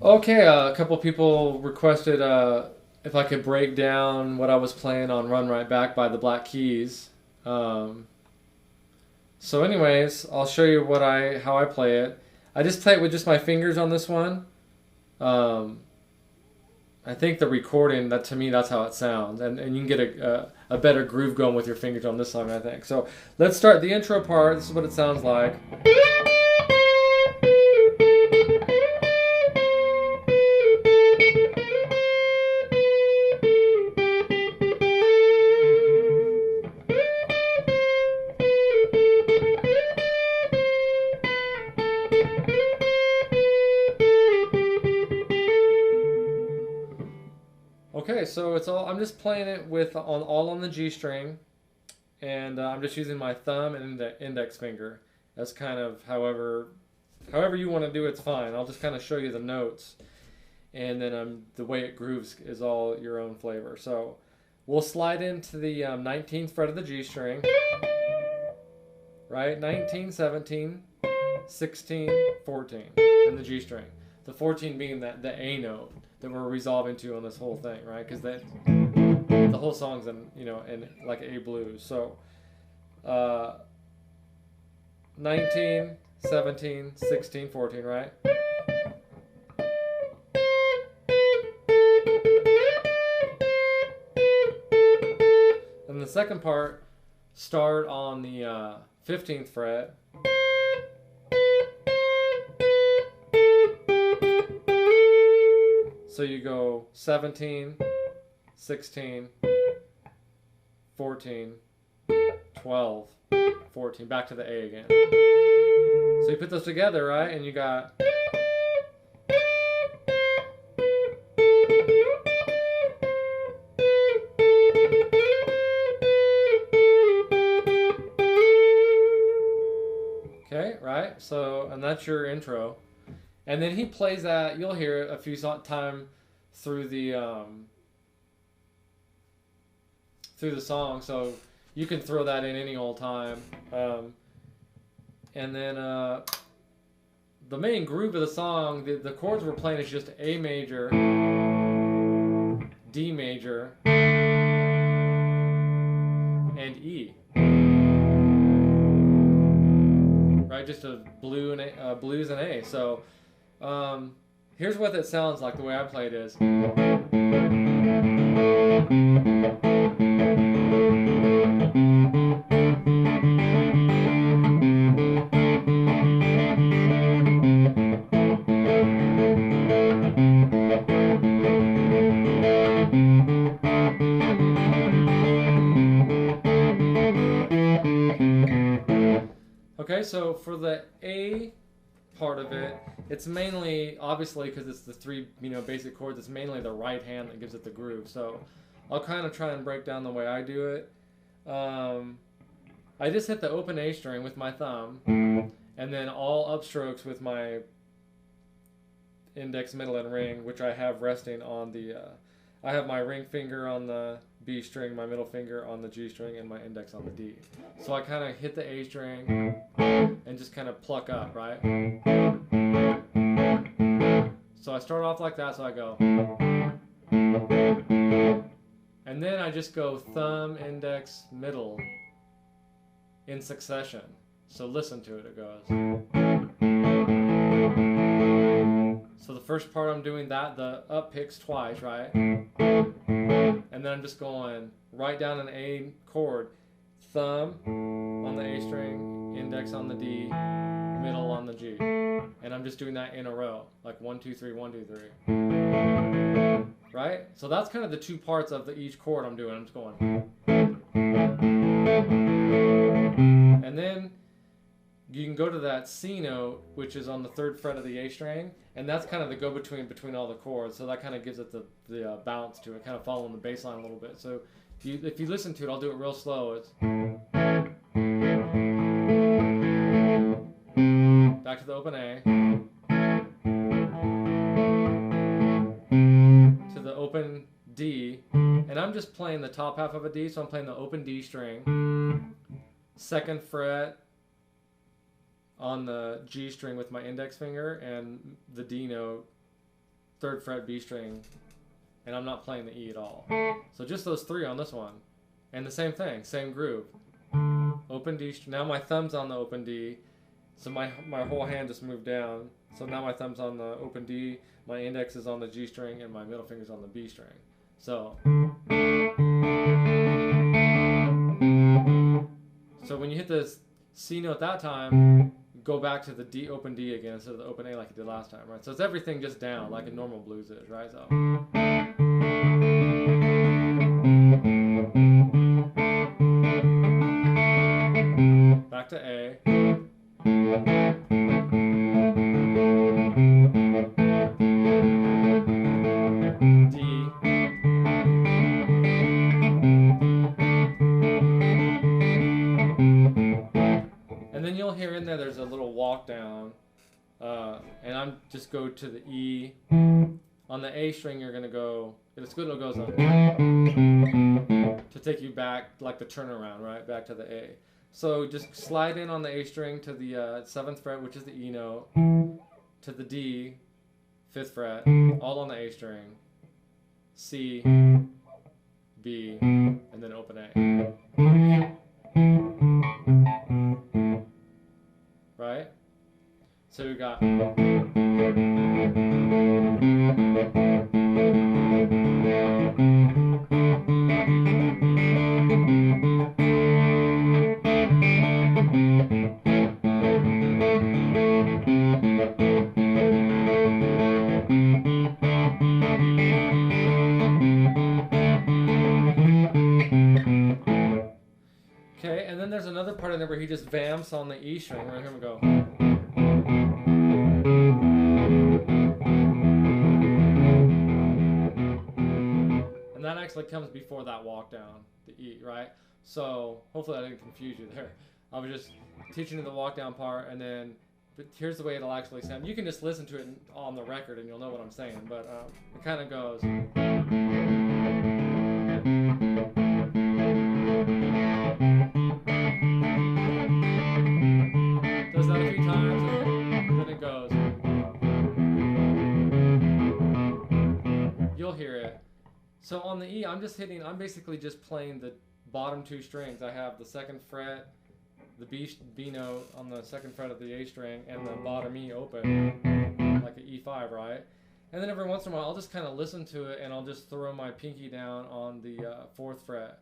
Okay, a couple people requested if I could break down what I was playing on Run Right Back by the Black Keys. Um, anyways, I'll show you how I play it. I just play it with just my fingers on this one. Um, I think the recording that to me that's how it sounds, and you can get a better groove going with your fingers on this song. I think so. Let's start the intro part. This is what it sounds like. Okay, so it's all. I'm just playing it with on all on the G string, and I'm just using my thumb and the index finger. That's kind of however you want to do it's fine. I'll just kind of show you the notes, and then the way it grooves is all your own flavor. So we'll slide into the 19th fret of the G string, right? 19, 17, 16, 14, and the G string. The 14 being the A note that we're resolving to on this whole thing, right? Because the whole song's in like A blues. So 19, 17, 16, 14, right? And the second part, start on the 15th fret. So you go 17, 16, 14, 12, 14, back to the A again. So you put those together, right? And you got. Okay, right? So, and that's your intro. And then he plays that, you'll hear it a few times through the song, so you can throw that in any old time. And then the main groove of the song, the chords we're playing is just A major, D major, and E. Right, just a blues and A. So here's what it sounds like. The way I play it is. Okay, so for the A part of it, it's mainly, obviously, because it's the three basic chords, it's mainly the right hand that gives it the groove. So I'll kind of try and break down the way I do it. I just hit the open A string with my thumb, and then all upstrokes with my index, middle, and ring, which I have resting on the. I have my ring finger on the B string, my middle finger on the G string, and my index on the D. So I kind of hit the A string and just kind of pluck up, right? So I start off like that, so I go. And then I just go thumb, index, middle in succession. So listen to it, it goes. So the first part I'm doing that, the up picks twice, right? And then I'm just going right down an A chord, thumb on the A string, index on the D, middle on the G. And I'm just doing that in a row, like 1, 2, 3, 1, 2, 3. Right? So that's kind of the two parts of each chord I'm doing. I'm just going. And then you can go to that C note, which is on the 3rd fret of the A string, and that's kind of the go-between between all the chords. So that kind of gives it the bounce to it, kind of following the bass line a little bit. So if you listen to it, I'll do it real slow. It's back to the open A, to the open D, and I'm just playing the top half of a D, so I'm playing the open D string, 2nd fret on the G string with my index finger, and the D note 3rd fret B string, and I'm not playing the E at all. So just those 3 on this one. And the same thing, same groove. Open D string. Now my thumb's on the open D, so my whole hand just moved down. So now my thumb's on the open D, my index is on the G string, and my middle finger's on the B string. So when you hit the C note that time, go back to the D, open D again instead of the open A like you did last time, right? So it's everything just down like a normal blues is, right? So back to A. D. And then you'll hear in there's a little walk down, and I'm just go to the E. On the A string, you're gonna go. It's good. It goes up to take you back, like the turnaround, right, back to the A. So just slide in on the A string to the 7th fret, which is the E note, to the D, 5th fret, all on the A string, C, B, and then open A. Right? So we got. Okay, and then there's another part in there where he just vamps on the E string. Right here we go. And that actually comes before that walk down, the E, right? So hopefully I didn't confuse you there. I was just teaching you the walk down part, and then but here's the way it'll actually sound. You can just listen to it on the record and you'll know what I'm saying, but it kind of goes. Does that a few times, and then it goes. You'll hear it. So on the E, I'm basically just playing the bottom 2 strings. I have the 2nd fret, the B note on the 2nd fret of the A string, and the bottom E open, like an E5, right? And then every once in a while, I'll just kind of listen to it, and I'll just throw my pinky down on the 4th fret,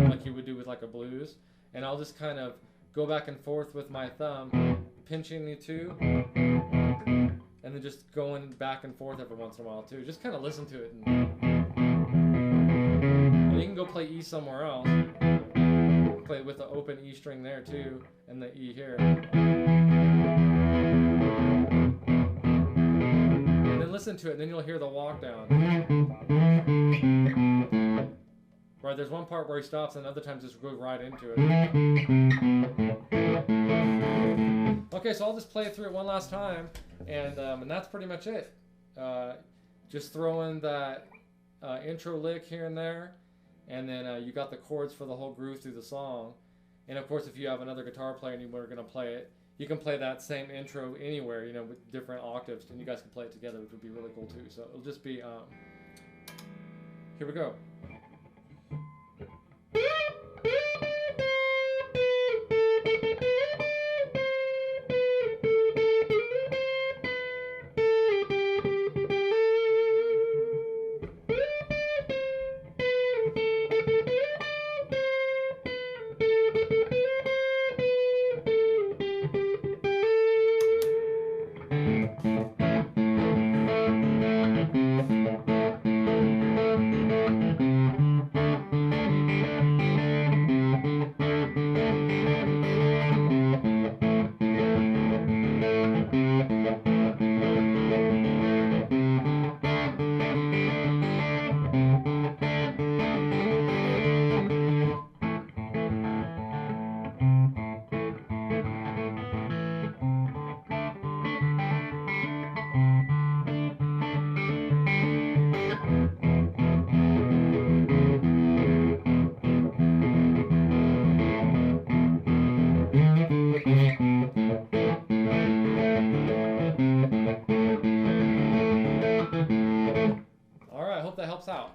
like you would do with like a blues. And I'll just kind of go back and forth with my thumb, pinching the 2, and then just going back and forth every once in a while too. Just kind of listen to it. And you can go play E somewhere else. Play with the open E string there too, and the E here. And then listen to it, and then you'll hear the walk down. Right, there's one part where he stops, and other times just goes right into it. Okay, so I'll just play it through it one last time, and that's pretty much it. Just throw in that intro lick here and there, and then you got the chords for the whole groove through the song. And of course, if you have another guitar player and you were going to play it, you can play that same intro anywhere, you know, with different octaves, and you guys can play it together, which would be really cool too. So it'll just be, here we go. that helps out.